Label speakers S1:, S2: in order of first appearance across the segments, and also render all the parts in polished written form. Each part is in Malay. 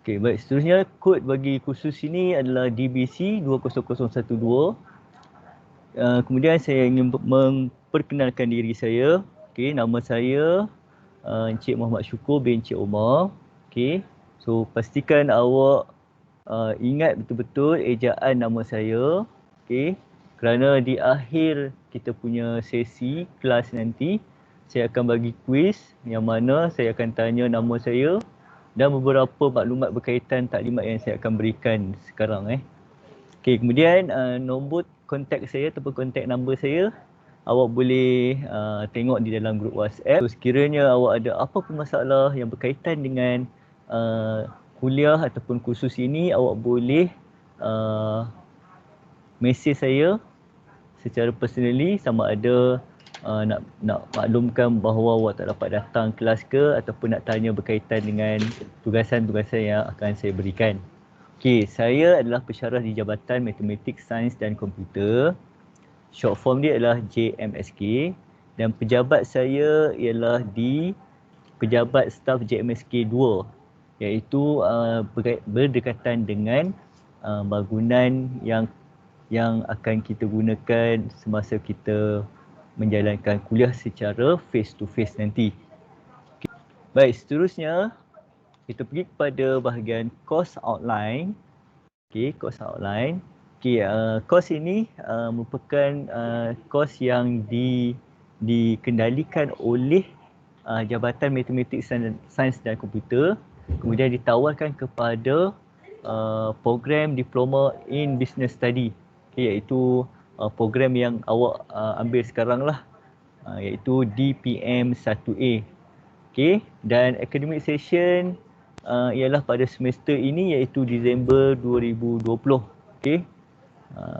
S1: Okey, baik. Seterusnya kod bagi kursus ini adalah DBC 20012. Kemudian saya ingin memperkenalkan diri saya. Okey, nama saya Encik Muhammad Syukur bin Encik Omar. Okey. So pastikan awak ingat betul-betul ejaan nama saya. Okey. Kerana di akhir kita punya sesi kelas nanti, saya akan bagi kuis yang mana saya akan tanya nama saya dan beberapa maklumat berkaitan taklimat yang saya akan berikan sekarang. Okey, kemudian nombor kontak saya ataupun kontak number saya awak boleh tengok di dalam grup WhatsApp. So, sekiranya awak ada apa-apa masalah yang berkaitan dengan kuliah ataupun kursus ini, awak boleh mesej saya secara personally, sama ada nak maklumkan bahawa awak tak dapat datang kelas ke ataupun nak tanya berkaitan dengan tugasan-tugasan yang akan saya berikan. Okey, saya adalah pensyarah di Jabatan Matematik, Sains dan Komputer. Short form dia adalah JMSK dan pejabat saya ialah di pejabat staf JMSK 2, iaitu berdekatan dengan bangunan yang akan kita gunakan semasa kita menjalankan kuliah secara face to face nanti. Baik, seterusnya kita pergi kepada bahagian course outline. Okey, course outline. Okey, course ini merupakan course yang dikendalikan oleh Jabatan Matematik, Sains dan Komputer, kemudian ditawarkan kepada program Diploma in Business Study. Okay, iaitu program yang awak ambil sekarang lah, iaitu DPM 1A. Okay, dan academic session ialah pada semester ini, iaitu Disember 2020. Okay,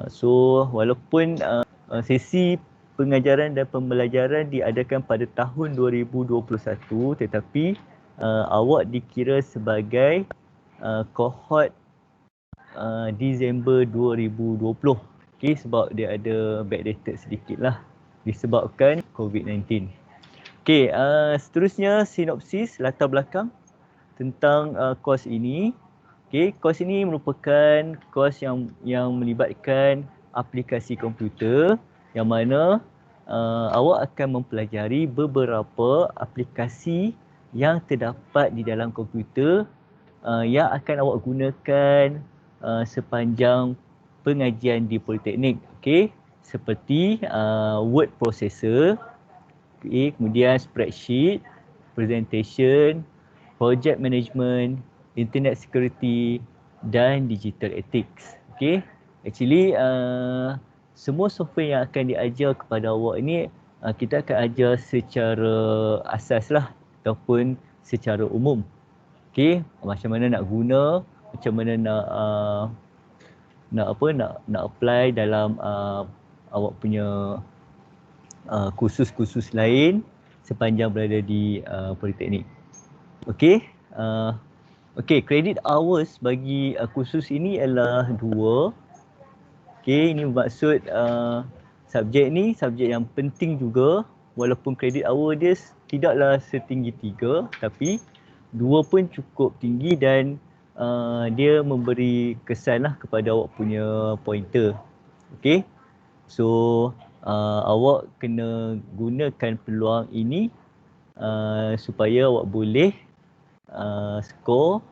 S1: so walaupun sesi pengajaran dan pembelajaran diadakan pada tahun 2021, tetapi awak dikira sebagai kohort Disember 2020. Okay, sebab dia ada backdated sedikit lah disebabkan COVID-19. Okay, seterusnya sinopsis latar belakang tentang kos ini. Okay, kos ini merupakan kos yang melibatkan aplikasi komputer, yang mana awak akan mempelajari beberapa aplikasi yang terdapat di dalam komputer yang akan awak gunakan sepanjang pengajian di Politeknik. Okay, seperti word processor, okay, kemudian spreadsheet, presentation, project management, internet security dan digital ethics. Okay, actually semua software yang akan diajar kepada awak ini kita akan ajar secara asas lah ataupun secara umum. Okay, macam mana nak guna, macam mana nak apply dalam awak punya kursus-kursus lain sepanjang berada di Politeknik. Okey, credit hours bagi kursus ini adalah 2. Okey, ini bermaksud subjek ni subjek yang penting juga, walaupun credit hour dia tidaklah setinggi 3, tapi 2 pun cukup tinggi dan dia memberi kesan lah kepada awak punya pointer. Okey, so awak kena gunakan peluang ini supaya awak boleh skor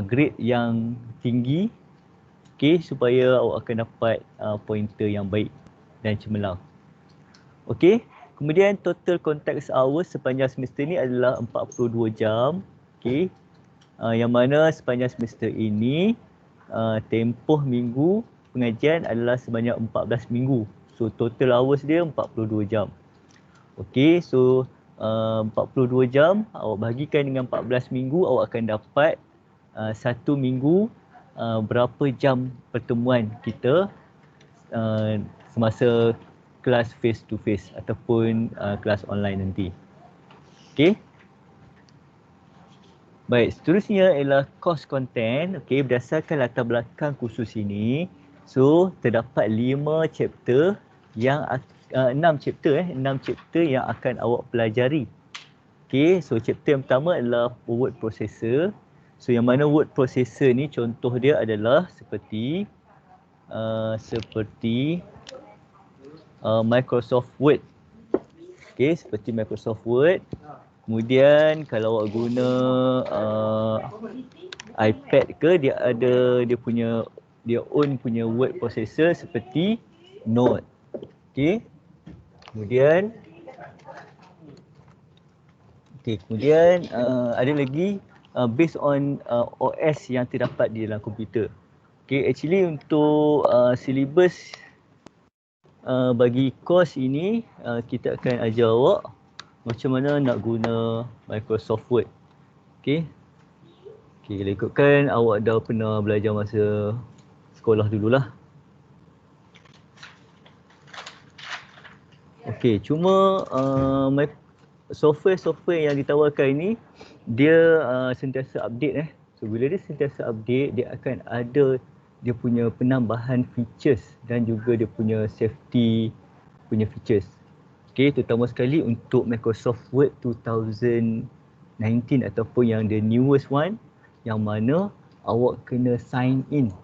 S1: grade yang tinggi, okey, supaya awak akan dapat pointer yang baik dan cemerlang. Okey, kemudian total contact hours sepanjang semester ni adalah 42 jam. Okey, yang mana sepanjang semester ini tempoh minggu pengajian adalah sebanyak 14 minggu. So total hours dia 42 jam. Okey, so 42 jam awak bahagikan dengan 14 minggu, awak akan dapat 1 minggu berapa jam pertemuan kita semasa kelas face to face ataupun kelas online nanti. Okey. Baik, seterusnya ialah course content. Okey, berdasarkan latar belakang kursus ini, so terdapat 5 chapter yang 6 chapter yang akan awak pelajari. Okey, so chapter yang pertama adalah word processor, So yang mana word processor ni contoh dia adalah seperti Microsoft Word. Okay, seperti Microsoft Word. Kemudian kalau awak guna iPad ke, dia ada dia own punya word processor seperti Node. Okay. Kemudian ada lagi based on OS yang terdapat di dalam komputer. Okay, actually untuk syllabus bagi course ini kita akan ajar awak macam mana nak guna Microsoft Word. Okay. Okay, kalau ikutkan awak dah pernah belajar masa sekolah dululah. Okay, cuma software yang ditawarkan ini dia sentiasa update So bila dia sentiasa update, dia akan ada dia punya penambahan features dan juga dia punya safety punya features. Okay, terutama sekali untuk Microsoft Word 2019 ataupun yang the newest one, yang mana awak kena sign in.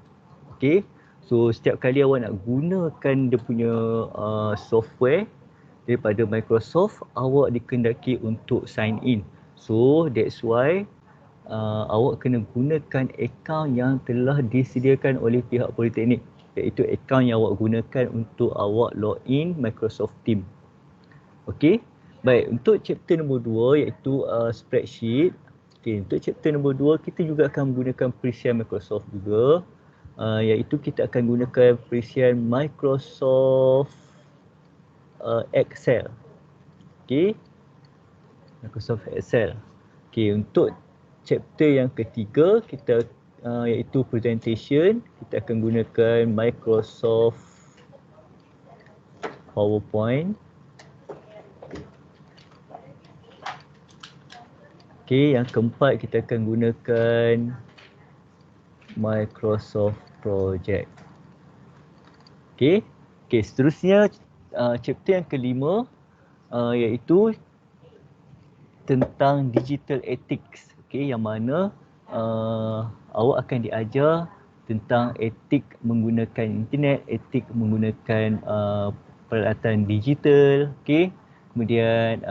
S1: Okay, so setiap kali awak nak gunakan dia punya software daripada Microsoft, awak dikehendaki untuk sign in. So that's why awak kena gunakan akaun yang telah disediakan oleh pihak Politeknik, iaitu akaun yang awak gunakan untuk awak login Microsoft Teams. Okey. Baik, untuk chapter nombor 2 iaitu spreadsheet. Okey, untuk chapter nombor 2 kita juga akan menggunakan perisian Microsoft juga. Iaitu kita akan gunakan perisian Microsoft Excel. Okey. Microsoft Excel. Okey, untuk chapter yang ketiga kita iaitu presentation, kita akan gunakan Microsoft PowerPoint. Okey, yang keempat kita akan gunakan Microsoft Project. Okey. Okey, seterusnya chapter yang kelima iaitu tentang digital ethics. Okey, yang mana awak akan diajar tentang etik menggunakan internet, etik menggunakan peralatan digital, okey. Kemudian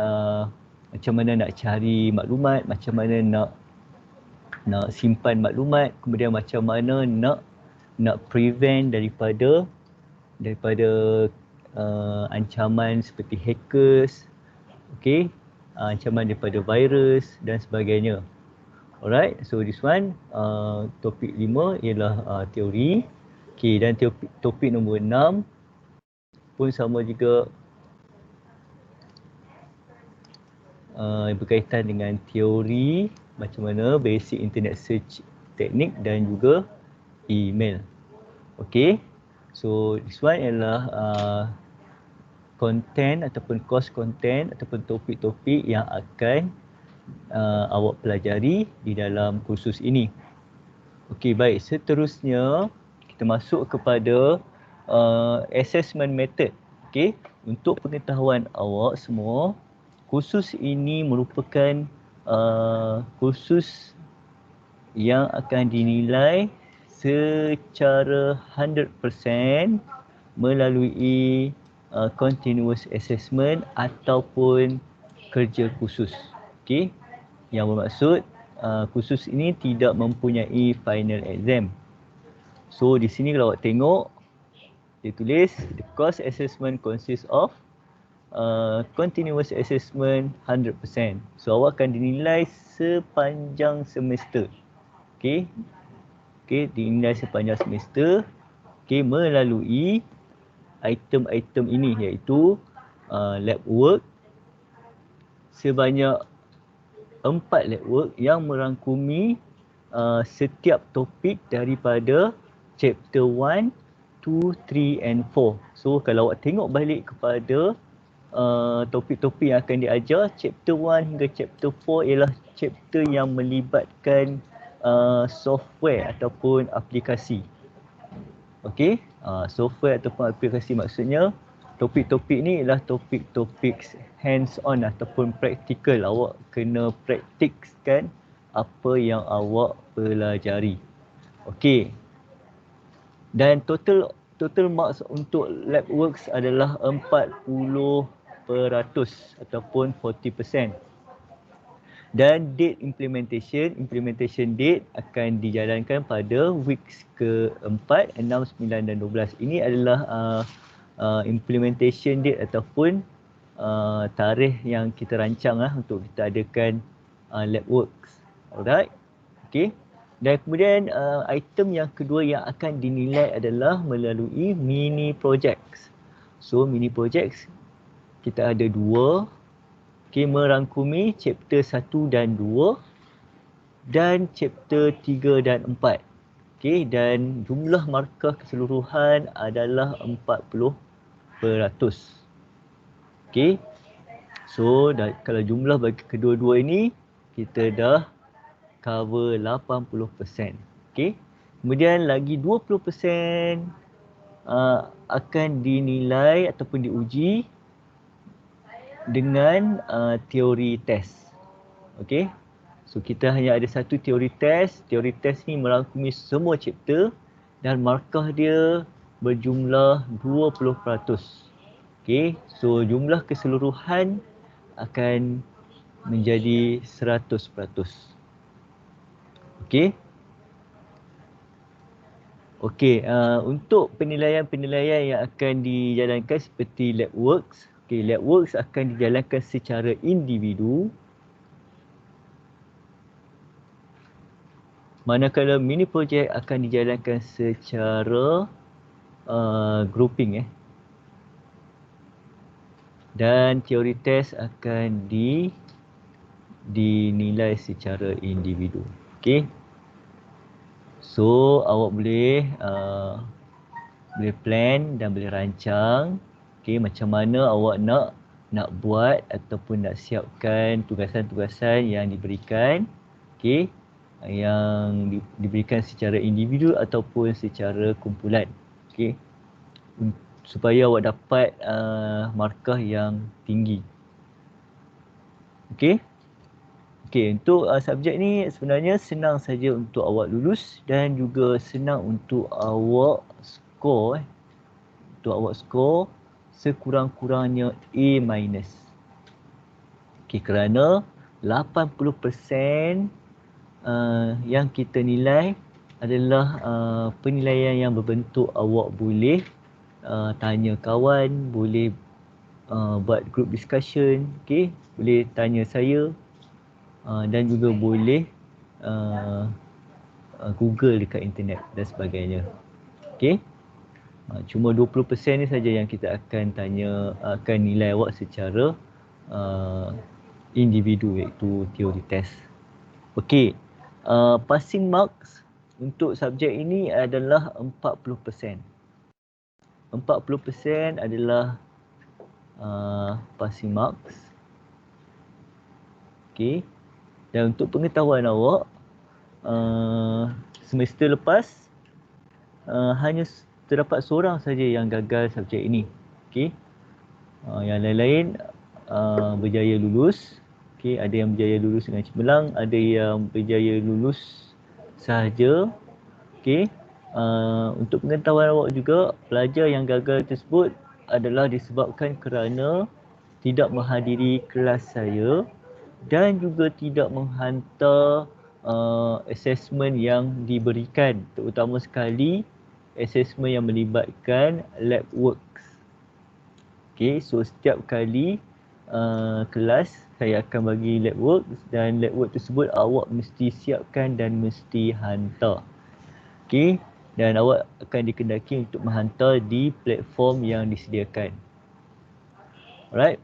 S1: macam mana nak cari maklumat, macam mana nak simpan maklumat, kemudian macam mana nak prevent daripada ancaman seperti hackers, okey, ancaman daripada virus dan sebagainya. Alright, so this one topik 5 ialah teori. Okey, dan topik nombor 6 pun sama juga berkaitan dengan teori macam mana basic internet search teknik dan juga email. Okey. So this one ialah content ataupun course content ataupun topik-topik yang akan awak pelajari di dalam kursus ini. Okey, baik, seterusnya kita masuk kepada assessment method. Okey, untuk pengetahuan awak semua, kursus ini merupakan kursus yang akan dinilai secara 100% melalui continuous assessment ataupun kerja khusus. Okey, yang bermaksud kursus ini tidak mempunyai final exam. So di sini kalau awak tengok dia tulis the course assessment consists of continuous assessment 100%. So awak akan dinilai sepanjang semester. Okey. Okey, dinilai sepanjang semester. Okey, melalui item-item ini iaitu lab work sebanyak 4 lab work yang merangkumi setiap topik daripada chapter 1, 2, 3 and 4. So kalau awak tengok balik kepada topik-topik yang akan diajar, chapter 1 hingga chapter 4 ialah chapter yang melibatkan software ataupun aplikasi. Okey, software ataupun aplikasi maksudnya topik-topik ni ialah topik-topik hands on ataupun practical. Awak kena praktikkan apa yang awak pelajari. Okey. Dan total marks untuk lab works adalah 40% ataupun 40%. Dan date implementation date akan dijalankan pada weeks ke-4, 6, 9 dan 12. Ini adalah implementation date ataupun tarikh yang kita rancang untuk kita adakan lab works. Alright. Okay. Dan kemudian item yang kedua yang akan dinilai adalah melalui mini projects. So mini projects kita ada dua. Okay, merangkumi chapter 1 dan 2 dan chapter 3 dan 4. Okay, dan jumlah markah keseluruhan adalah 40%. Okay, so kalau jumlah bagi kedua-dua ini kita dah cover 80%. Okay, kemudian lagi 20% akan dinilai ataupun diuji dengan teori test. Okey. So kita hanya ada satu teori test. Teori test ni merangkumi semua chapter dan markah dia berjumlah 20%. Okey. So jumlah keseluruhan akan menjadi 100%. Okey. Okey, untuk penilaian-penilaian yang akan dijalankan seperti lab works. Okey, lab works akan dijalankan secara individu. Manakala mini project akan dijalankan secara grouping. Dan teori test akan dinilai secara individu. Okey. So awak boleh plan dan boleh rancang macam mana awak nak buat ataupun nak siapkan tugasan-tugasan yang diberikan yang diberikan secara individu ataupun secara kumpulan supaya awak dapat markah yang tinggi. Untuk subjek ni sebenarnya senang saja untuk awak lulus dan juga senang untuk awak score. Untuk awak score sekurang-kurangnya A-. Kerana 80% yang kita nilai adalah penilaian yang berbentuk awak boleh tanya kawan, boleh buat group discussion, boleh tanya saya dan juga boleh Google dekat internet dan sebagainya. Cuma 20% ni saja yang kita akan nilai awak secara individu, iaitu teori test. Passing marks untuk subjek ini adalah 40%. 40% adalah passing marks. Dan untuk pengetahuan awak, semester lepas hanya terdapat seorang saja yang gagal subjek ini. Yang lain-lain berjaya lulus. Ada yang berjaya lulus dengan cemerlang, ada yang berjaya lulus sahaja. Untuk pengetahuan awak juga, pelajar yang gagal tersebut adalah disebabkan kerana tidak menghadiri kelas saya dan juga tidak menghantar assessment yang diberikan, terutama sekali assessment yang melibatkan lab works. So setiap kali kelas saya akan bagi lab work dan lab work tersebut awak mesti siapkan dan mesti hantar. Dan awak akan dikendaki untuk menghantar di platform yang disediakan. Alright.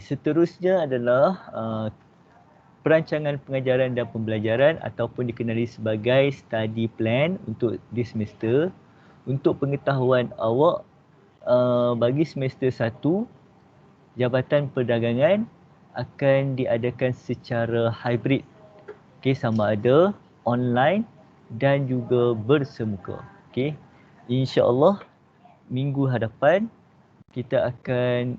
S1: Seterusnya adalah perancangan pengajaran dan pembelajaran ataupun dikenali sebagai study plan untuk di semester. Untuk pengetahuan awak, bagi semester 1, Jabatan Perdagangan akan diadakan secara hybrid. Sama ada online dan juga bersemuka. InsyaAllah minggu hadapan kita akan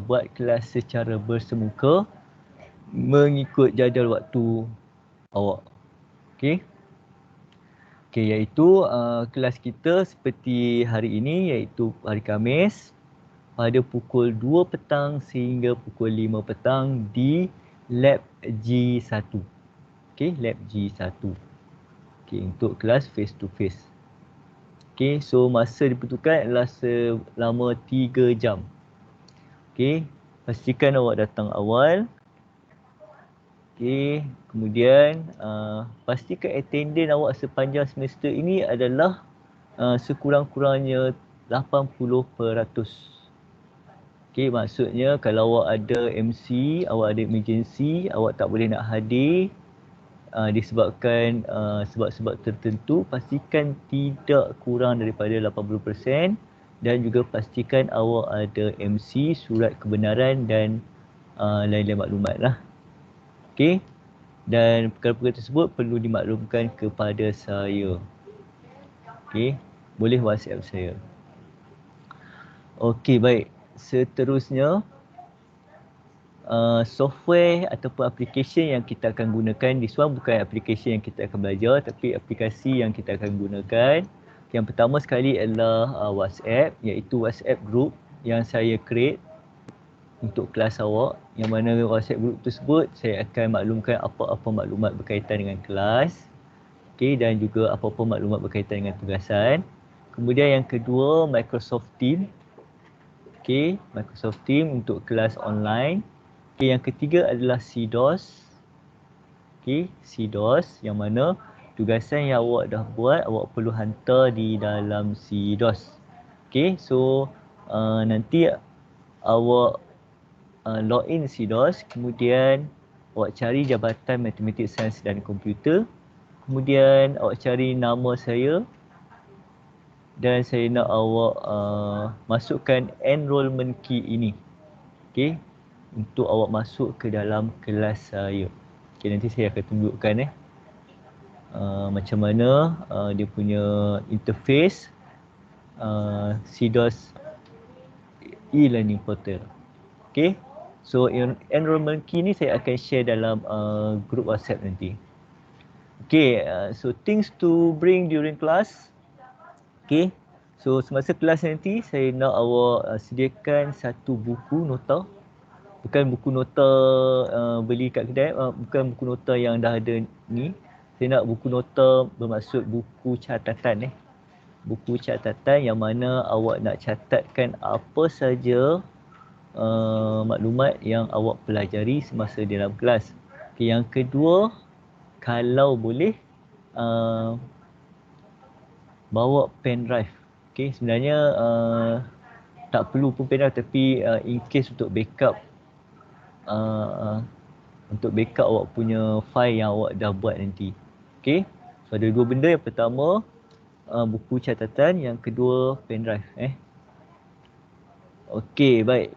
S1: buat kelas secara bersemuka mengikut jadual waktu awak. Okey. Okey, iaitu kelas kita seperti hari ini, iaitu hari Khamis pada pukul 2 petang sehingga pukul 5 petang di lab G1. Okey, lab G1. Okey, untuk kelas face to face. Okey, so masa diperlukan adalah selama 3 jam. Okey, pastikan awak datang awal. Okey, kemudian pastikan attendance awak sepanjang semester ini adalah sekurang-kurangnya 80%. Okey, maksudnya kalau awak ada MC, awak ada emergency, awak tak boleh nak hadir disebabkan sebab-sebab tertentu, pastikan tidak kurang daripada 80% dan juga pastikan awak ada MC, surat kebenaran dan lain-lain maklumat lah. Okey, dan perkara-perkara tersebut perlu dimaklumkan kepada saya. Okey, boleh WhatsApp saya. Okey, baik. Seterusnya, software ataupun aplikasi yang kita akan gunakan. This one bukan aplikasi yang kita akan belajar, tapi aplikasi yang kita akan gunakan. Yang pertama sekali adalah WhatsApp, iaitu WhatsApp group yang saya create untuk kelas awak, yang mana WhatsApp group tersebut saya akan maklumkan apa-apa maklumat berkaitan dengan kelas, okey, dan juga apa-apa maklumat berkaitan dengan tugasan. Kemudian yang kedua, Microsoft Teams. Okey, Microsoft Teams untuk kelas online. Okey, yang ketiga adalah CDOS. Okey, CDOS yang mana tugasan yang awak dah buat awak perlu hantar di dalam CDOS. Okey, so nanti awak login CDOS, kemudian awak cari Jabatan Matematik Sains dan Komputer. Kemudian awak cari nama saya dan saya nak awak masukkan enrollment key ini. Okey, untuk awak masuk ke dalam kelas saya. Okey, nanti saya akan tunjukkan macam mana dia punya interface CDOS e-learning portal. Okey. So enrollment key ni saya akan share dalam group WhatsApp nanti. Okay, so things to bring during class. Okay, so semasa kelas nanti saya nak awak sediakan satu buku nota. Bukan buku nota beli kat kedai, bukan buku nota yang dah ada ni. Saya nak buku nota bermaksud buku catatan Buku catatan yang mana awak nak catatkan apa saja maklumat yang awak pelajari semasa di dalam kelas. Okay, yang kedua, kalau boleh bawa pen drive. Okay, sebenarnya tak perlu pun pen drive, tapi in case untuk backup awak punya file yang awak dah buat nanti. Okay, so ada dua benda. Yang pertama buku catatan, yang kedua pen drive. Okey, baik.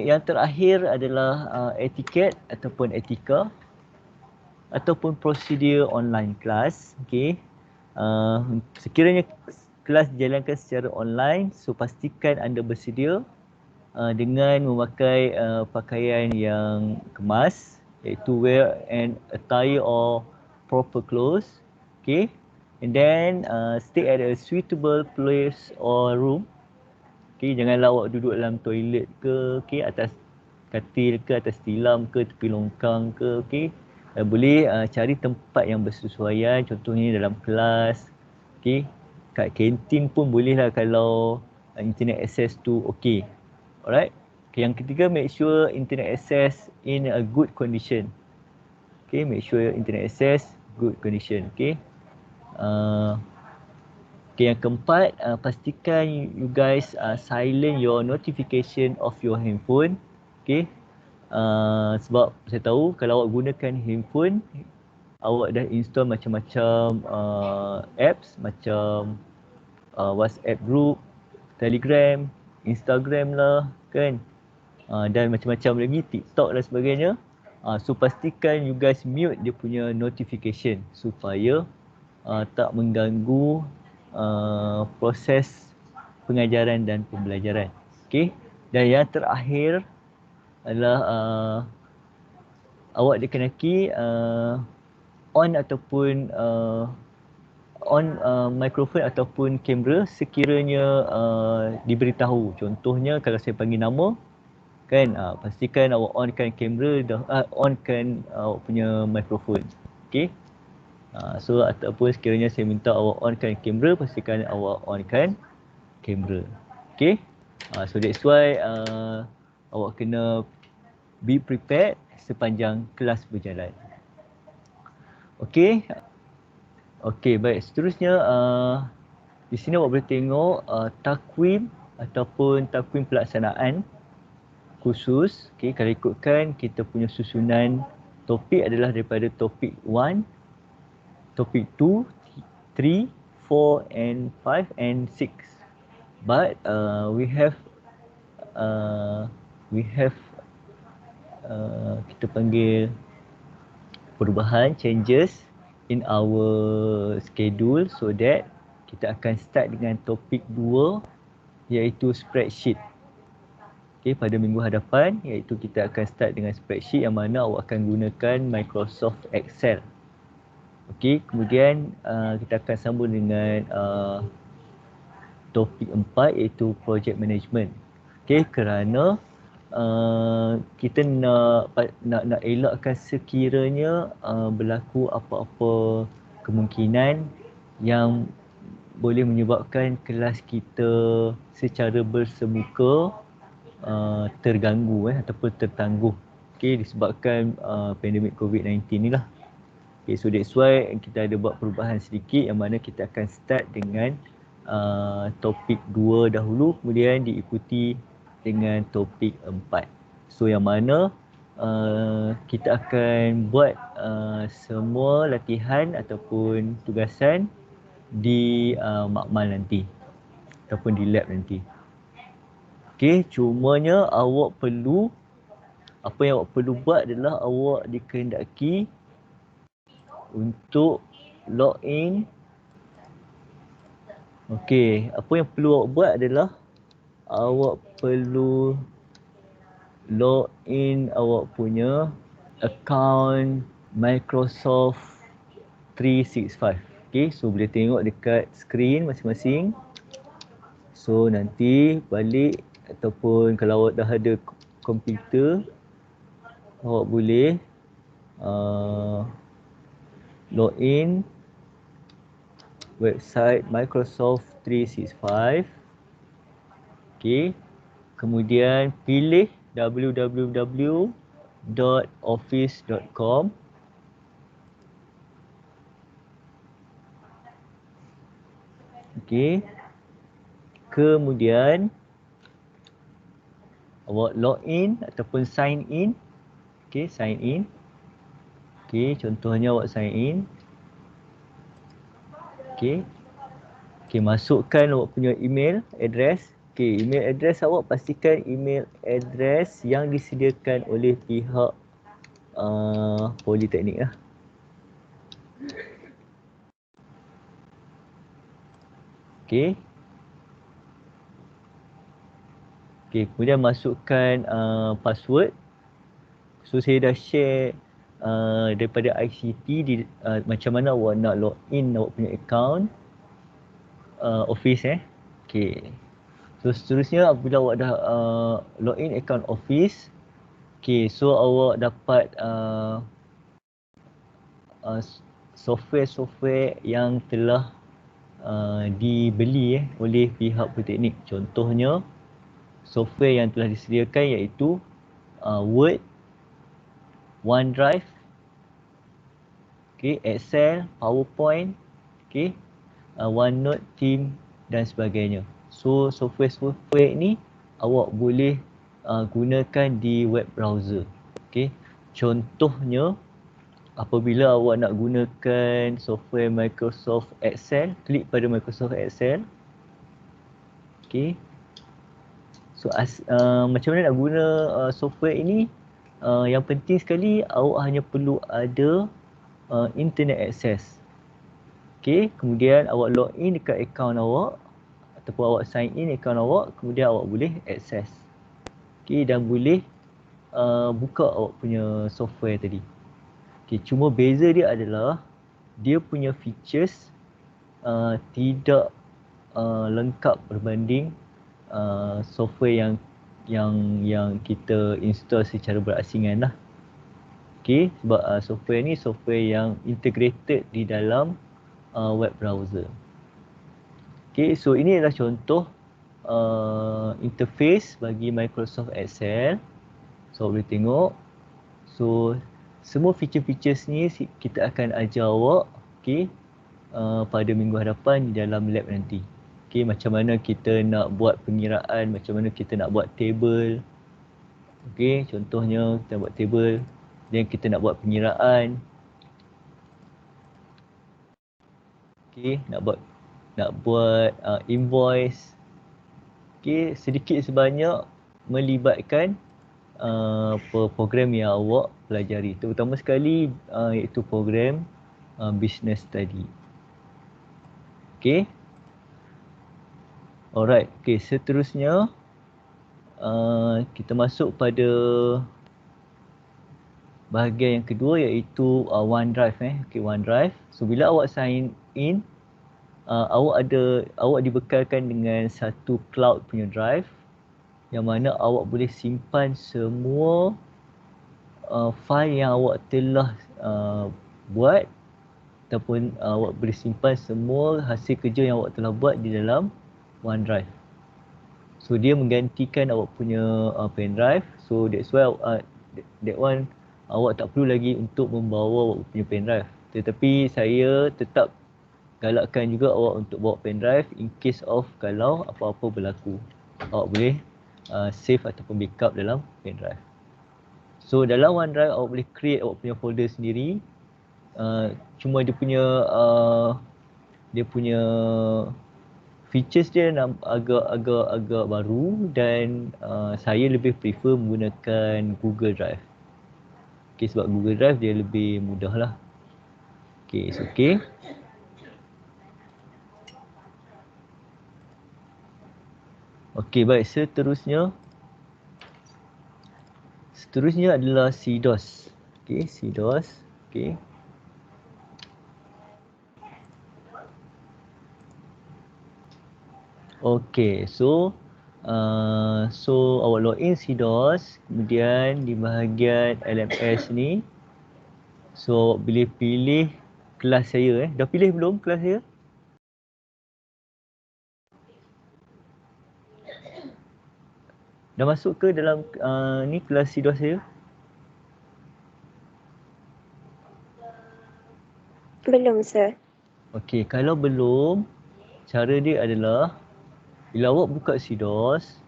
S1: Yang terakhir adalah etiket ataupun etika ataupun prosedur online kelas. Okey. Sekiranya kelas dijalankan secara online, so pastikan anda bersedia dengan memakai pakaian yang kemas, iaitu wear an attire or proper clothes. Okay, and then stay at a suitable place or room. Okay, janganlah awak duduk dalam toilet ke, okay, atas katil ke, atas tilam ke, tepi longkang ke, okay. Boleh cari tempat yang bersesuaian, contohnya dalam kelas, okay. Kat kantin pun boleh lah kalau internet access tu okay. Alright. Okay, yang ketiga, make sure internet access in a good condition. Okay, make sure internet access good condition, okay. Okay, yang keempat, pastikan you guys silent your notification of your handphone. Okay, sebab saya tahu kalau awak gunakan handphone, awak dah install macam-macam apps macam WhatsApp group, Telegram, Instagram lah kan, dan macam-macam lagi, TikTok dan sebagainya. So pastikan you guys mute dia punya notification supaya tak mengganggu proses pengajaran dan pembelajaran. Okey. Dan yang terakhir adalah awak dikenaki on ataupun mikrofon ataupun kamera sekiranya diberitahu. Contohnya kalau saya panggil nama kan, pastikan awak onkan kamera, onkan awak punya mikrofon. Okey. So ataupun sekiranya saya minta awak onkan kamera, pastikan awak onkan kamera. Okey. So that's why awak kena be prepared sepanjang kelas berjalan. Okey. Okey, baik. Seterusnya di sini awak boleh tengok takwim ataupun takwim pelaksanaan khusus. Okey, kalau ikutkan kita punya susunan topik adalah daripada topik 1, topik 2, 3, 4 and 5 and 6. But we have kita panggil perubahan, changes in our schedule, so that kita akan start dengan topik 2 iaitu spreadsheet. Okay, pada minggu hadapan iaitu kita akan start dengan spreadsheet yang mana awak akan gunakan Microsoft Excel. Okay, kemudian kita akan sambung dengan topik 4 iaitu project management. Okay, kerana kita nak elakkan sekiranya berlaku apa-apa kemungkinan yang boleh menyebabkan kelas kita secara bersemuka terganggu ataupun tertangguh. Okay, disebabkan pandemik COVID-19 ni lah. Okay, so that's why kita ada buat perubahan sedikit yang mana kita akan start dengan topik 2 dahulu, kemudian diikuti dengan topik 4. So yang mana kita akan buat semua latihan ataupun tugasan di makmal nanti ataupun di lab nanti. Okey, cumanya awak perlu, apa yang awak perlu buat adalah awak dikehendaki untuk login. Okey, apa yang perlu awak buat adalah awak perlu login awak punya account Microsoft 365. Okey, so boleh tengok dekat skrin masing-masing. So nanti balik ataupun kalau awak dah ada komputer, awak boleh login website Microsoft 365. Okey, kemudian pilih www.office.com. Okey, kemudian awak login ataupun sign in. Okey, sign in. Okey, contohnya awak sign in. Okey. Okey, masukkan awak punya email address. Okey, email address awak pastikan email address yang disediakan oleh pihak Politeknik lah. Okey. Okey, kemudian masukkan password. So saya dah share daripada ICT macam mana awak nak login awak punya account Office Okey. So seterusnya apabila awak dah login account Office, okey, so awak dapat software-software yang telah dibeli oleh pihak Politeknik. Contohnya software yang telah disediakan iaitu Word, OneDrive, okay, Excel, PowerPoint, okay, OneNote, Team dan sebagainya. So software-software ni awak boleh gunakan di web browser. Okay. Contohnya apabila awak nak gunakan software Microsoft Excel, klik pada Microsoft Excel. Okay. So macam mana nak guna software ini? Yang penting sekali awak hanya perlu ada internet access. Okay, kemudian awak login dekat akaun awak ataupun awak sign in akaun awak, kemudian awak boleh access. Okay, dan boleh buka awak punya software tadi. Okay, cuma beza dia adalah dia punya features tidak lengkap berbanding software yang kita install secara berasingan lah. Okay, sebab software ni software yang integrated di dalam web browser. Okay, so ini adalah contoh interface bagi Microsoft Excel. So boleh tengok. So semua feature-features ni kita akan ajar awak, okay, pada minggu hadapan di dalam lab nanti. Okay, macam mana kita nak buat pengiraan, macam mana kita nak buat table. Okay, contohnya kita buat table dan kita nak buat pengiraan. Okay, nak buat invoice. Okay, sedikit sebanyak melibatkan program yang awak pelajari. Terutama sekali iaitu program business study. Okay. Alright, okay, seterusnya kita masuk pada bahagian yang kedua iaitu OneDrive. Okay, OneDrive. So bila awak sign in, awak dibekalkan dengan satu cloud punya drive yang mana awak boleh simpan semua file yang awak telah buat, ataupun awak boleh simpan semua hasil kerja yang awak telah buat di dalam OneDrive. So dia menggantikan awak punya pen drive. So that's why that one awak tak perlu lagi untuk membawa awak punya pen drive. Tetapi saya tetap galakkan juga awak untuk bawa pen drive in case of kalau apa-apa berlaku. Awak boleh save ataupun backup dalam pen drive. So dalam OneDrive awak boleh create awak punya folder sendiri. Cuma dia punya features dia agak baru dan saya lebih prefer menggunakan Google Drive. Okay, sebab Google Drive dia lebih mudah lah. Okay, it's okay. Okay, baik, seterusnya adalah CDOS. Okay, CDOS. Okay. Okay, so awak login CDOS, kemudian di bahagian LMS ni, so awak boleh pilih kelas saya. Dah pilih belum kelas saya? Dah masuk ke dalam ni kelas CDOS saya?
S2: Belum, sir.
S1: Okay, kalau belum, cara dia adalah bila awak buka CDOS,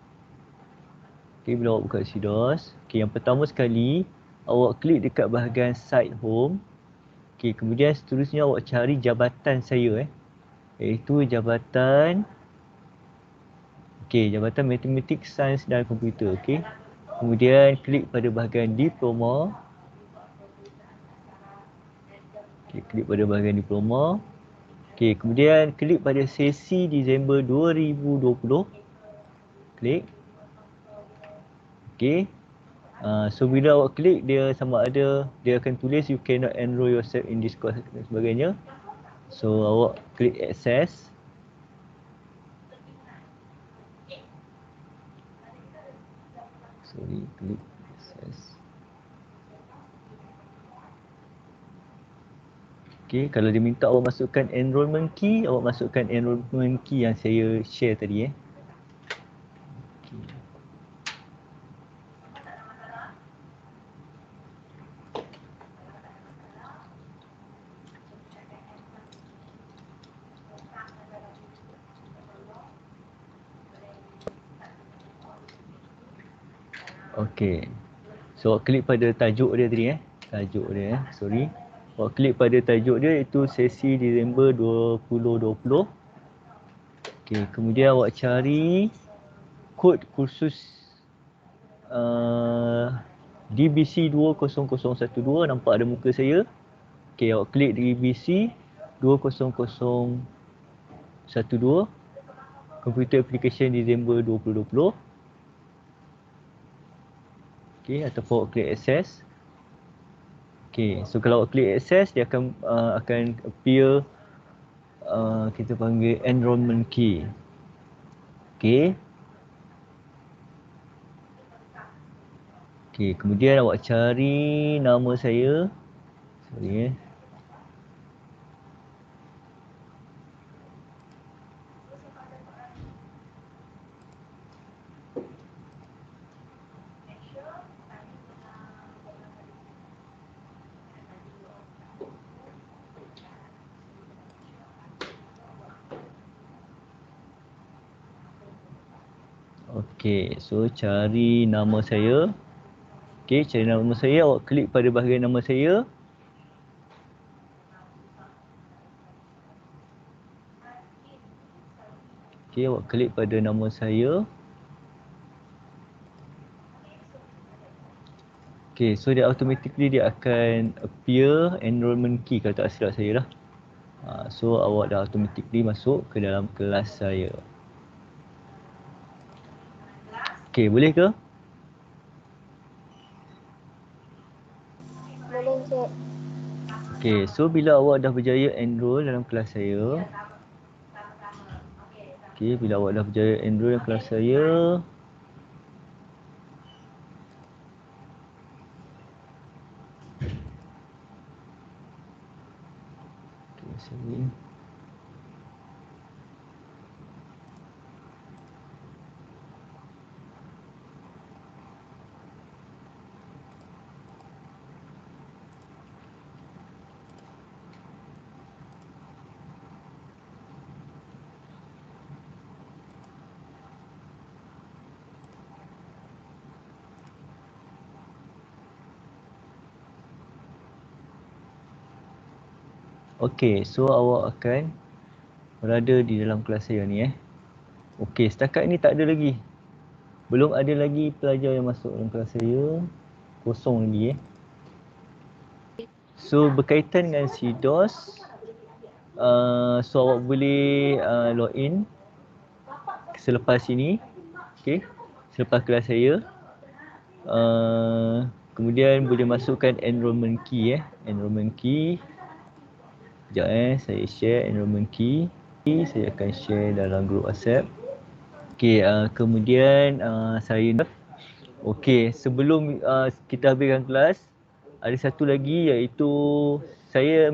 S1: okay, yang pertama sekali awak klik dekat bahagian site home. Okay, kemudian seterusnya awak cari jabatan saya iaitu jabatan Matematik, Sains dan Komputer. Okay. Kemudian klik pada bahagian diploma. Okay, klik pada bahagian diploma. Okay, kemudian klik pada sesi Disember 2020. Klik. Okay. So bila awak klik, dia sama ada dia akan tulis you cannot enroll yourself in this course dan sebagainya. So awak klik access. Klik access. Okay, kalau dia minta awak masukkan enrollment key, awak masukkan enrollment key yang saya share tadi. Okay. So awak klik pada tajuk dia tadi sorry. Awak klik pada tajuk dia iaitu sesi Disember 2020. Okay, kemudian awak cari kod kursus DBC 20012, nampak ada muka saya. Okay, awak klik DBC 20012 Computer Application Disember 2020. Okay, ataupun awak klik access. Okay, so kalau awak klik access, dia akan appear kita panggil enrollment key. Okay. Okay, kemudian awak cari nama saya. Sorry Okay, so cari nama saya. Okay, cari nama saya, awak klik pada bahagian nama saya. Okay, awak klik pada nama saya. Okay, so dia automatically dia akan appear enrollment key kalau tak silap saya lah. So awak dah automatically masuk ke dalam kelas saya. Okay, boleh ke?
S2: Boleh, Cik.
S1: Okay, so bila awak dah berjaya enroll dalam kelas saya. Okay, bila awak dah berjaya enroll dalam kelas saya. Okay, sorry. Okay, so awak akan berada di dalam kelas saya ni Okay, setakat ni tak ada lagi. Belum ada lagi pelajar yang masuk dalam kelas saya. Kosong lagi So berkaitan dengan CDOS, so awak boleh login selepas ini. Okay, selepas kelas saya. Kemudian boleh masukkan enrollment key enrollment key. Sekejap saya share enrollment key. Saya akan share dalam group WhatsApp. Okay, kemudian saya okay, sebelum kita habiskan kelas, ada satu lagi iaitu saya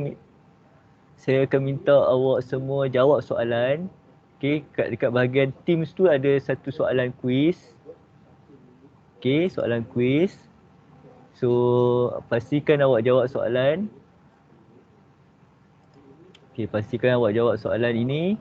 S1: akan minta awak semua jawab soalan. Okay, dekat bahagian Teams tu ada satu soalan quiz. Okay, soalan quiz. So, pastikan awak jawab soalan. Okay, pastikan awak jawab soalan ini.